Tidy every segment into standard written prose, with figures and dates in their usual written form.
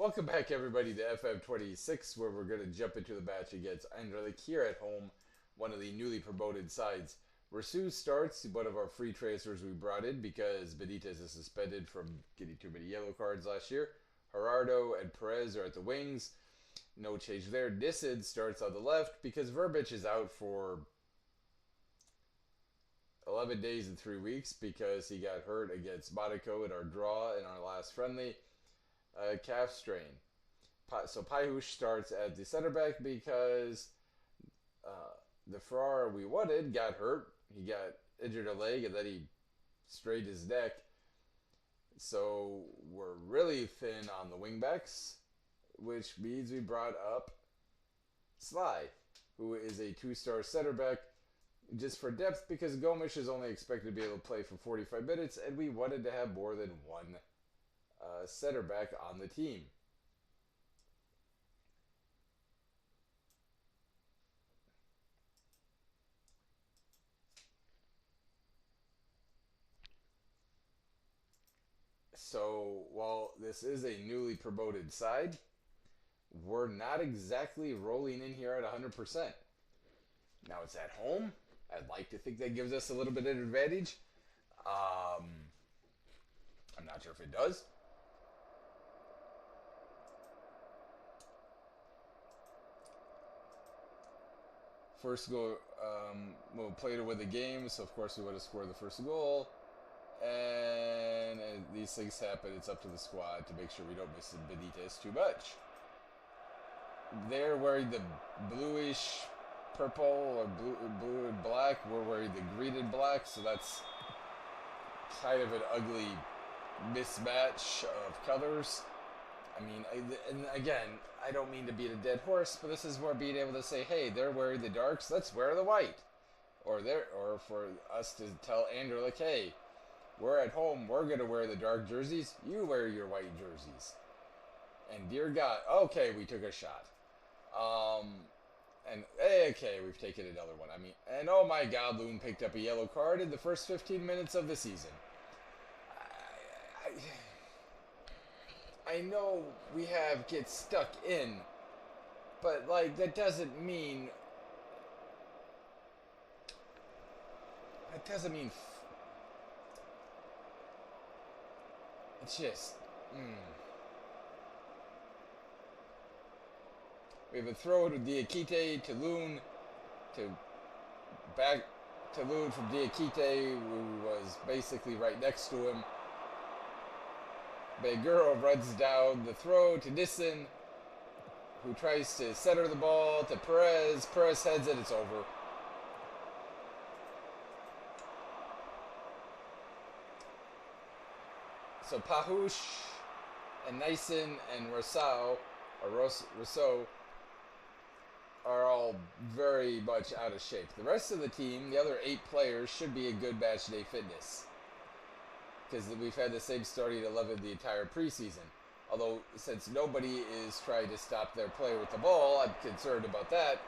Welcome back, everybody, to FM26, where we're going to jump into the match against Anderlecht here at home, one of the newly promoted sides. Rasu starts, one of our free transfers we brought in because Benitez is suspended from getting too many yellow cards last year. Gerardo and Perez are at the wings. No change there. Nissen starts on the left because Verbic is out for 11 days and 3 weeks because he got hurt against Monaco in our draw in our last friendly. Calf strain. So Paihush starts at the center back because the Ferrara we wanted got hurt. He got injured a leg and then he strained his neck. So we're really thin on the wingbacks, which means we brought up Sly, who is a 2-star center back, just for depth because Gomes is only expected to be able to play for 45 minutes, and we wanted to have more than one center back on the team. So while this is a newly promoted side, we're not exactly rolling in here at 100%. Now it's at home. I'd like to think that gives us a little bit of an advantage. I'm not sure if it does. First goal, we'll play to win the game, so of course we want to score the first goal. And these things happen. It's up to the squad to make sure we don't miss Benitez too much. They're wearing the bluish purple or blue and black. We're wearing the green and black, so that's kind of an ugly mismatch of colors. I mean, and again, I don't mean to beat a dead horse, but this is where being able to say, hey, they're wearing the darks, let's wear the white. Or for us to tell Anderlecht, hey, we're at home, we're going to wear the dark jerseys, you wear your white jerseys. And dear God, okay, we took a shot. And okay, we've taken another one. I mean, and oh my God, Loon picked up a yellow card in the first 15 minutes of the season. I know we get stuck in, but like that doesn't mean it's just we have a throw to Diakite to Loon to back to Loon from Diakite, who was basically right next to him. Beguro runs down the throw to Nissen, who tries to center the ball to Perez. Perez heads it, it's over. So Pahush and Nissen and Rousseau are all very much out of shape. The rest of the team, the other 8 players, should be in good match day fitness, because we've had the same starting 11 the entire preseason. Although, since nobody is trying to stop their player with the ball, I'm concerned about that.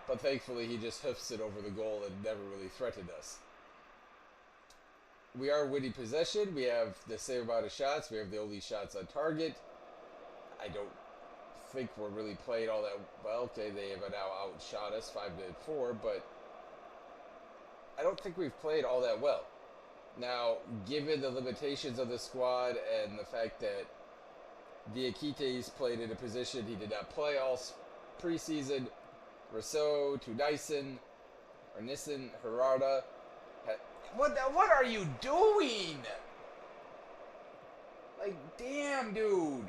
But thankfully, he just hoofs it over the goal and never really threatened us. We are winning possession. We have the same amount of shots. We have the only shots on target. I don't think we're really playing all that well. Okay, they have now outshot us 5-4, but I don't think we've played all that well. Now, given the limitations of the squad and the fact that Diakite's played in a position he did not play all preseason, Rousseau to Nissen, Gerardo. What are you doing? Like, damn, dude.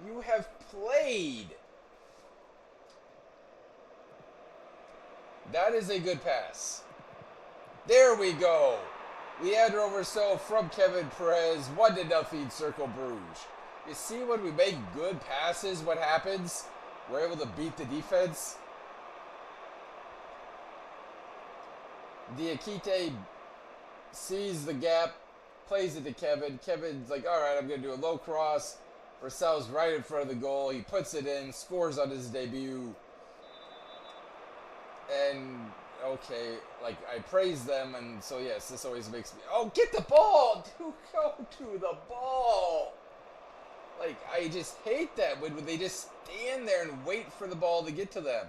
You have played. That is a good pass. There we go. Leandro Rousseau from Kevin Perez, 1-0 Cercle Brugge. You see, when we make good passes, what happens? We're able to beat the defense. Diakite sees the gap, plays it to Kevin. Kevin's like, all right, I'm going to do a low cross. Rousseau's right in front of the goal. He puts it in, scores on his debut. And okay, like, I praise them, and so yes, this always makes me, oh, get the ball, dude, go to the ball. Like, I just hate that when they just stand there and wait for the ball to get to them.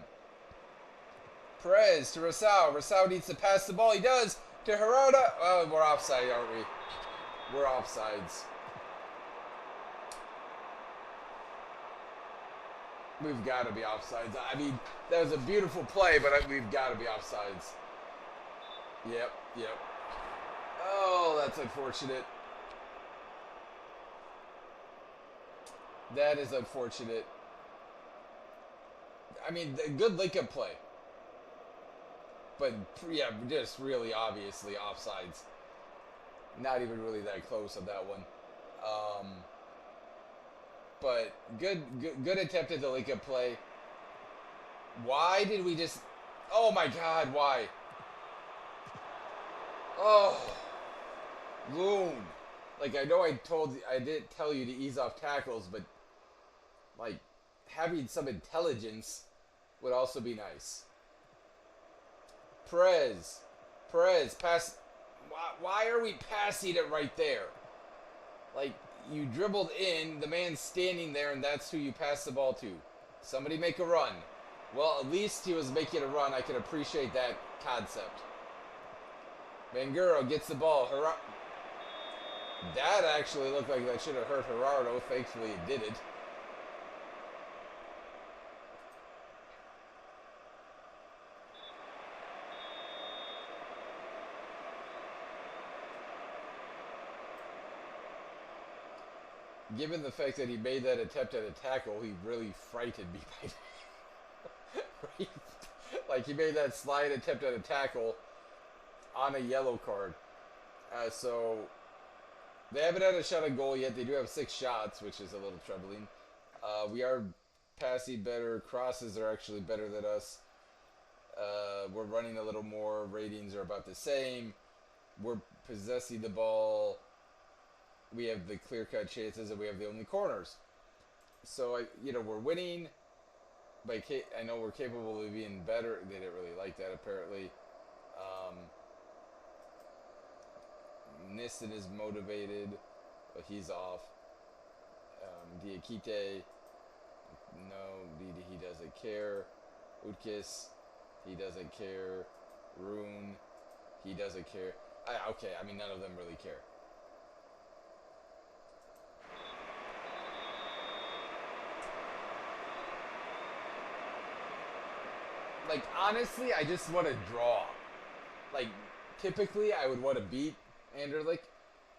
Perez to Rosao. Rosao needs to pass the ball. He does to Gerardo. Oh, we're offside, aren't we? We're offsides. We've got to be offsides. I mean, that was a beautiful play, but we've got to be offsides. Yep. Oh, that's unfortunate. That is unfortunate. I mean, the good link-up play. But, yeah, just really obviously offsides. Not even really that close on that one. But good attempt at the link-up play. Why did we just... Oh, my God, why? Oh. Loon. Like, I know I didn't tell you to ease off tackles, but, like, having some intelligence would also be nice. Perez, pass. Why are we passing it right there? Like, you dribbled in, the man's standing there, and that's who you pass the ball to. Somebody make a run. Well, at least he was making a run. I can appreciate that concept. Banguro gets the ball. That actually looked like that should have hurt Gerardo. Thankfully, it didn't. Given the fact that he made that attempt at a tackle, he really frightened me by like, he made that slide attempt at a tackle on a yellow card. So, they haven't had a shot at goal yet. They do have 6 shots, which is a little troubling. We are passing better. Crosses are actually better than us. We're running a little more. Ratings are about the same. We're possessing the ball. We have the clear-cut chances, and we have the only corners. So, we're winning. But I know we're capable of being better. They didn't really like that, apparently. Nissen is motivated, but he's off. Diakite, no, he doesn't care. Utkis, he doesn't care. Rune, he doesn't care. Okay, I mean, none of them really care. Like, honestly, I just want to draw. Like, typically, I would want to beat Anderlecht.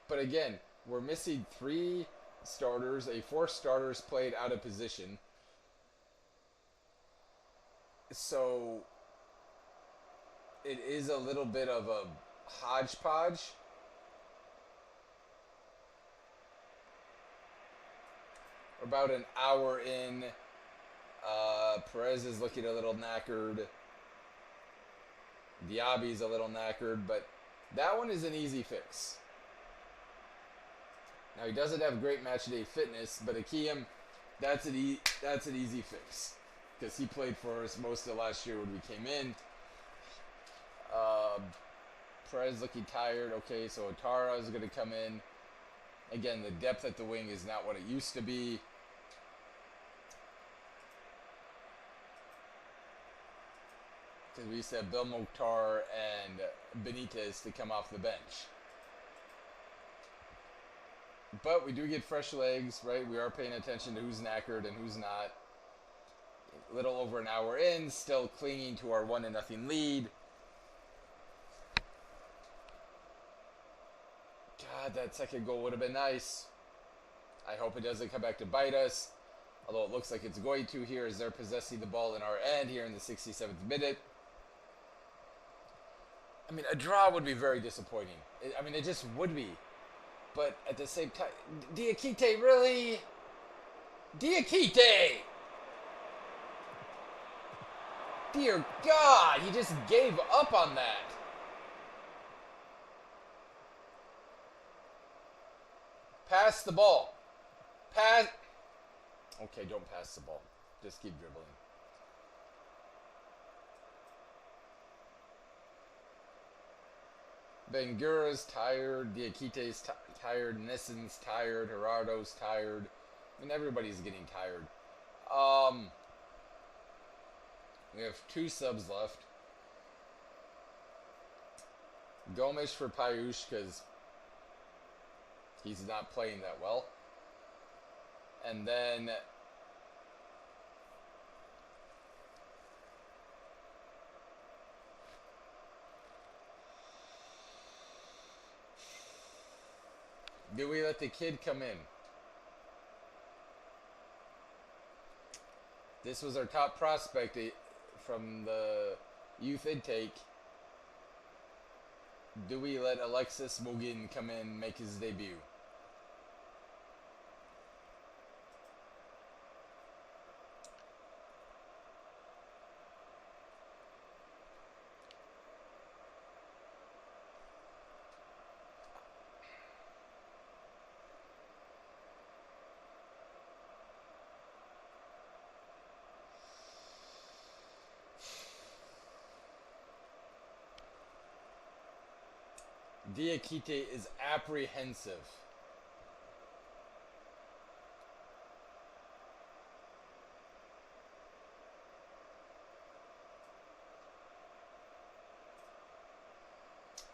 But again, we're missing 3 starters. 4 starters played out of position. So, it is a little bit of a hodgepodge. We're about an hour in. Perez is looking a little knackered. Diaby's a little knackered, but that one is an easy fix. Now, he doesn't have great match-day fitness, but Akeem, that's an easy fix. Because he played for us most of last year when we came in. Perez looking tired. Okay, so Otara is going to come in. Again, the depth at the wing is not what it used to be. Because we used to have Bill Mokhtar and Benitez to come off the bench. But we do get fresh legs, right? We are paying attention to who's knackered and who's not. A little over an hour in, still clinging to our 1-0 lead. God, that second goal would have been nice. I hope it doesn't come back to bite us. Although it looks like it's going to here as they're possessing the ball in our end here in the 67th minute. I mean, a draw would be very disappointing. It just would be. But at the same time, Diakite, really? Diakite! Dear God, he just gave up on that. Pass the ball. Pass. Okay, don't pass the ball. Just keep dribbling. Bangura's tired. Diakite's tired. Nissen's tired. Gerardo's tired. And everybody's getting tired. Um, we have 2 subs left. Gomes for Payush because he's not playing that well. And then do we let the kid come in? This was our top prospect from the youth intake. Do we let Alexis Mogin come in, make his debut? Diakite is apprehensive.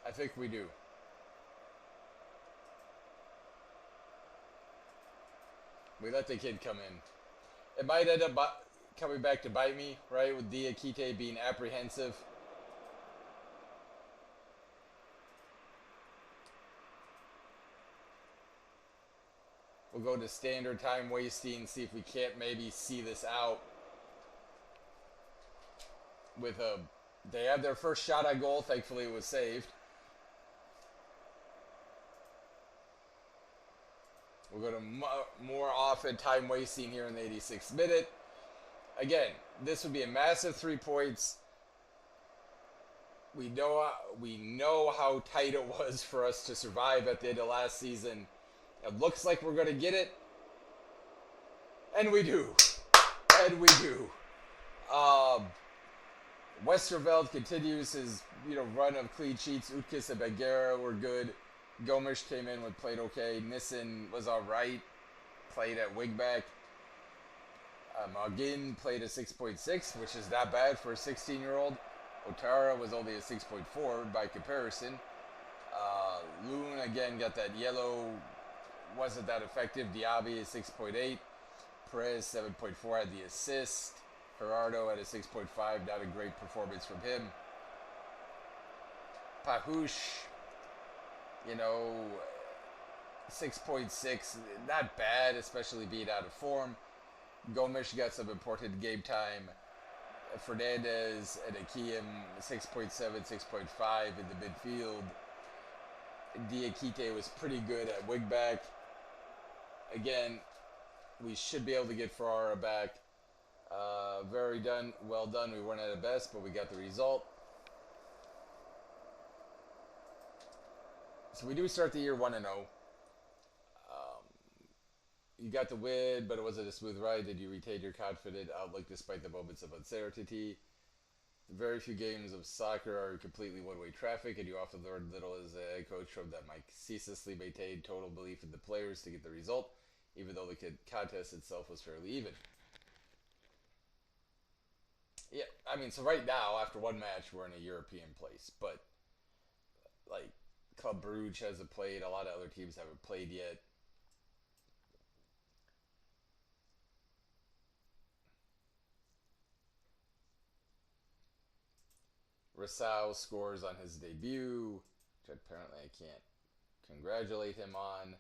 I think we do. We let the kid come in. It might end up coming back to bite me, right? With Diakite being apprehensive. We'll go to standard time wasting, see if we can't maybe see this out. They had their first shot on goal. Thankfully, it was saved. We'll go to more often time wasting here in the 86th minute. Again, this would be a massive 3 points. We know how tight it was for us to survive at the end of last season. It looks like we're going to get it. And we do. And we do. Westerveld continues his run of clean sheets. Utkis and Bagheera were good. Gomes came in and played okay. Nissen was alright. Played at wingback. Magin played a 6.6, which is not bad for a 16-year-old. Otara was only a 6.4 by comparison. Loon again got that yellow. Wasn't that effective. Diaby is 6.8. Perez 7.4 had the assist. Gerardo at a 6.5. Not a great performance from him. Pahush, 6.6. Not bad, especially being out of form. Gomes got some important game time. Fernandez and Akiem 6.7, 6.5 in the midfield. Diakite was pretty good at wingback. Again, we should be able to get Ferrara back. Well done. We weren't at our best, but we got the result. So we do start the year 1-0. You got the win, but it wasn't a smooth ride. Did you retain your confident outlook despite the moments of uncertainty? Very few games of soccer are completely one-way traffic, and you often learn little as a head coach from that. Mike ceaselessly maintained total belief in the players to get the result, even though the contest itself was fairly even. Yeah, so right now, after one match, we're in a European place, but, Club Brugge hasn't played, a lot of other teams haven't played yet. Rasau scores on his debut, which apparently I can't congratulate him on.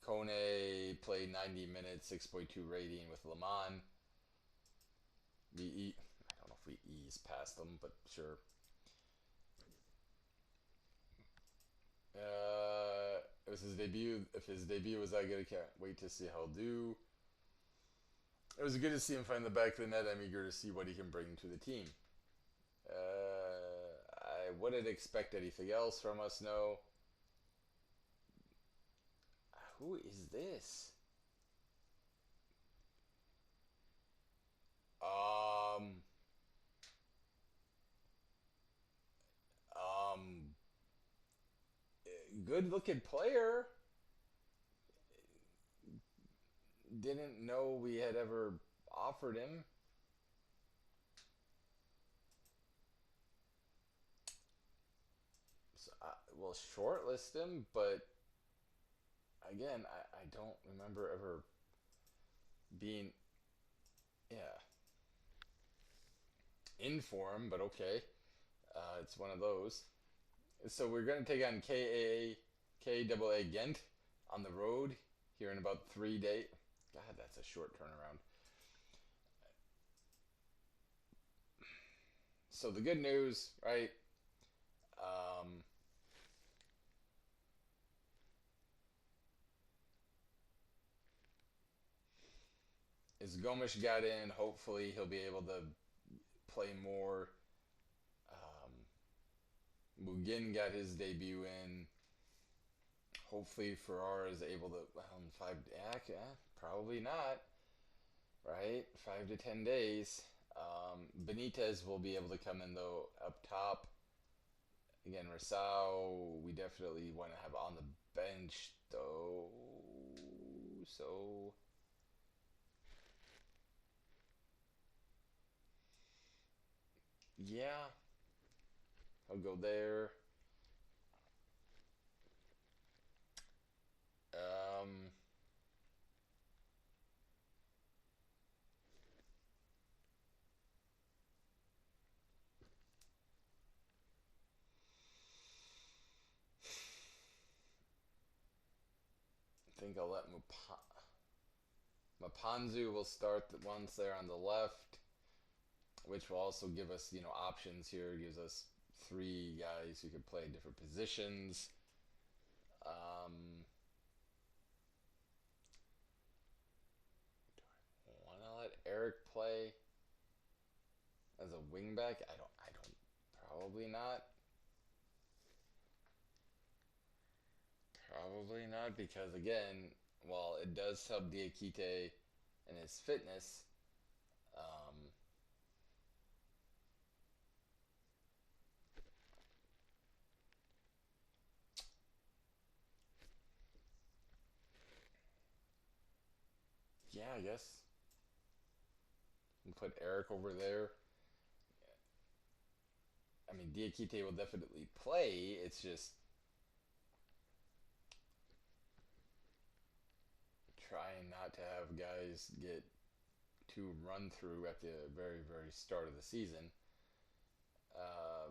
Kone played 90 minutes, 6.2 rating with Le Mans. I don't know if we ease past them, but sure. It was his debut. If his debut was that good, I can't wait to see how he'll do. It was good to see him find the back of the net. I'm eager to see what he can bring to the team. I wouldn't expect anything else from us, no. Who is this? Good looking player. didn't know we had ever offered him. So we'll shortlist him, but again, I don't remember ever being, yeah, in for him, but okay. It's one of those. So we're going to take on KAA Ghent on the road here in about 3 days. God, that's a short turnaround. So the good news, right? Um, is Gomes got in. Hopefully he'll be able to play more. Um, Mugin got his debut in. Hopefully Ferrara is able to. Well, in probably not. Right, 5 to 10 days. Benitez will be able to come in though up top. Again, Rosao, we definitely want to have on the bench though. So yeah, I'll go there. Um, I think I'll let Mapanzu will start the ones there on the left, which will also give us options here. It gives us three guys who can play different positions. Um, Want to let Eric play as a wingback? I don't. Probably not. Probably not because again, while it does help Diakite and his fitness, um, yeah, I guess we put Eric over there. I mean, Diakite will definitely play. It's just trying not to have guys get too run through at the very, very start of the season. Uh,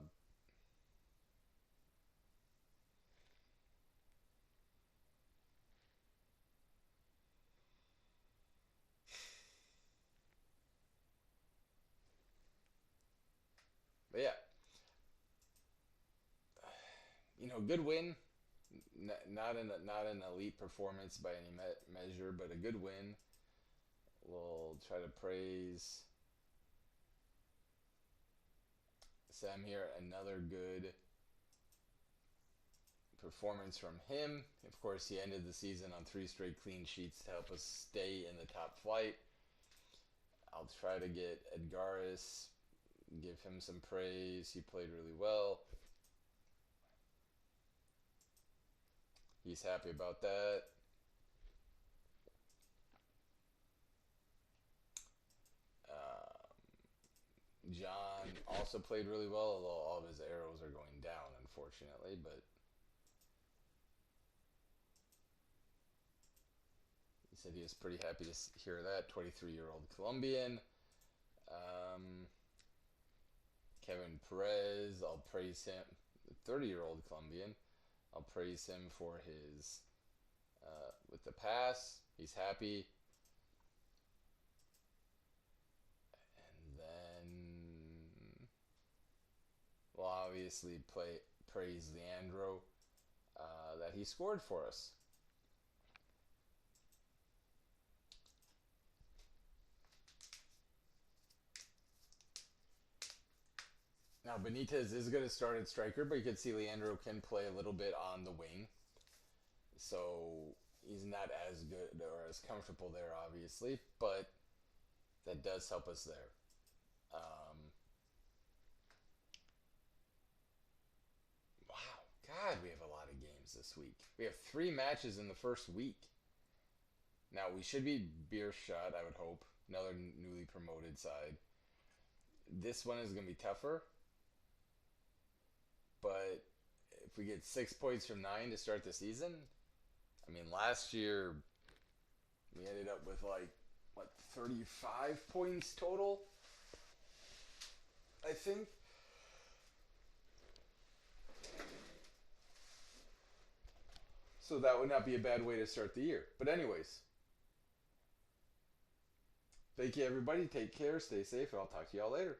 but yeah, good win. Not an elite performance by any measure, but a good win. We'll try to praise Sam here. Another good performance from him. Of course, he ended the season on 3 straight clean sheets to help us stay in the top flight. I'll try to get Edgaris, give him some praise. He played really well. He's happy about that. John also played really well, although all of his arrows are going down, unfortunately. But he said he was pretty happy to hear that. 23-year-old Colombian. Um, Kevin Perez, I'll praise him. 30-year-old Colombian. I'll praise him for his with the pass. He's happy. And then we'll obviously praise Leandro that he scored for us. Now Benitez is going to start at striker, but you can see Leandro can play a little bit on the wing. So he's not as good or as comfortable there, obviously, but that does help us there. Wow, God, we have a lot of games this week. We have 3 matches in the first week. Now we should be beer shot, I would hope. Another newly promoted side. This one is going to be tougher, but if we get 6 points from 9 to start the season, I mean, last year we ended up with like what 35 points total, I think. So that would not be a bad way to start the year. But anyways, thank you everybody. Take care, stay safe, and I'll talk to y'all later.